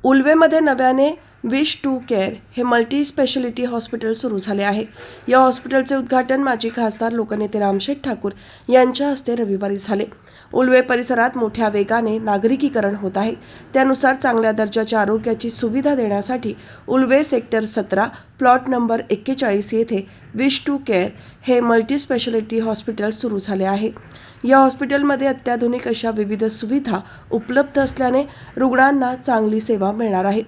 उल्वेमध्ये नव्याने wish to care हे multi speciality hospital सुरू झाले आहे. या हॉस्पिटलचे उद्घाटन माजी खासदार लोकनेते रामशेठ ठाकूर यांच्या हस्ते रविवारी झाले. उल्वे परिसरात मोठ्या वेगाने नागरिकीकरण होत आहे. त्यानुसार चांगल्या दर्जाच्या आरोग्याची सुविधा देण्यासाठी उल्वे सेक्टर 17 प्लॉट नंबर 41 येथे विश टू केअर हे मल्टी स्पेशालिटी हॉस्पिटल सुरू झाले आहे. या हॉस्पिटलमध्ये अत्याधुनिक अशा विविध सुविधा उपलब्ध असल्याने रुग्णांना चांगली सेवा मिळणार आहे.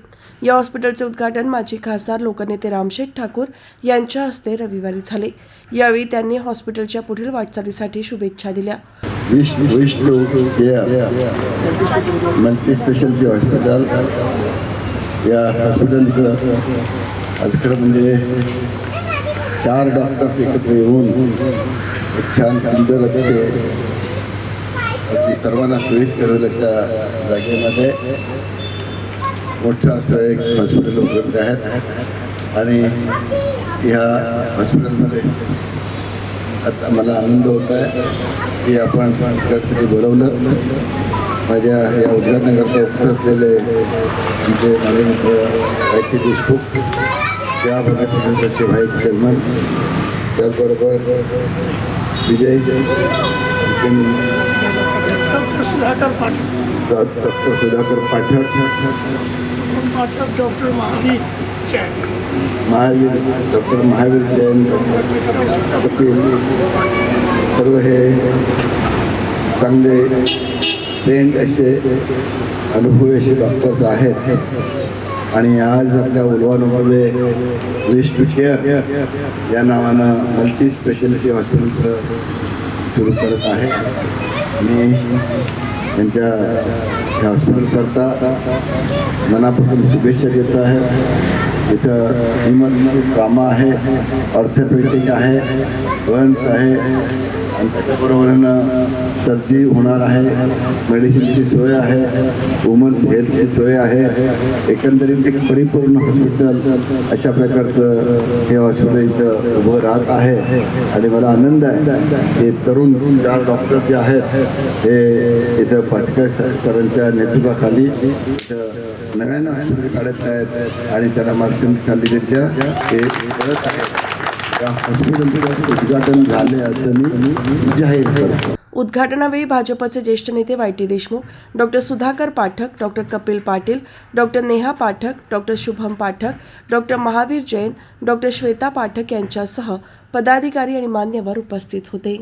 या हॉस्पिटलचे उद्घाटन माजी खासदार लोकनेते रामशेठ ठाकूर यांच्या हस्ते रविवारी झाले. यावेळी त्यांनी हॉस्पिटलच्या पुढील वाटचालीसाठी शुभेच्छा दिल्या. Wish to care multi speciality hospital या हॉस्पिटलचं आज खरं म्हणजे 4 डॉक्टर्स एकत्र येऊन एक छान सुंदर अतिशय अगदी सर्वांना सोयीस्कर होईल अशा जागेमध्ये मोठं असं एक हॉस्पिटल उपलब्ध आहेत. आणि ह्या हॉस्पिटलमध्ये आता मला आनंद होत आहे की आपण इकडे बोलवलं. माझ्या या उद्घाटनाकरता उपस्थित असलेले आमचे माझे मित्र IT देशमुख, त्या भागाचे भाई चेअरमन, त्याचबरोबर विजय डॉक्टर सुधाकर पाठक, डॉक्टर महावीर जैन, सर्व हे चांगले ट्रेंड असे अनुभवी असे डॉक्टर्स आहेत. आणि आज आपल्या उल्वानमध्ये विश टू केअर या नावानं मल्टी स्पेशालिटी हॉस्पिटल सुरू करत आहे. मी त्यांच्या ह्या हॉस्पिटलकरता मनापासून शुभेच्छा देत आहे. इथं इमर्जन्सी ट्रॉमा आहे, ऑर्थोपेडिक आहे, बर्न्स आहे आणि त्याच्याबरोबरीनं सर्जरी होणार आहे, मेडिसिनची सोय आहे, वुमन्स हेल्थची सोय आहे. एकंदरीत एक परिपूर्ण हॉस्पिटल अशा प्रकारचं हे हॉस्पिटल इथं उभं राहत आहे. आणि मला आनंद आहे की तरुण 4 डॉक्टर जे आहेत हे इथं पाटकर सरांच्या नेतृत्वाखाली इथं नव्यानं हॉस्पिटल काढत आहेत आणि त्यांना मार्गदर्शनाखाली त्यांच्या हे करत आहेत. या हॉस्पिटलचं उद्घाटन झाले असं मी जाहीर करतो. उद्घाटनावेळी भाजपचे ज्येष्ठ नेते YT Deshmukh, doctor Sudhakar Pathak, doctor Kapil Patil, doctor Neha Pathak, doctor Shubham Pathak, doctor Mahavir Jain, doctor Shweta Pathak यांच्यासह पदाधिकारी आणि मान्यवर उपस्थित होते.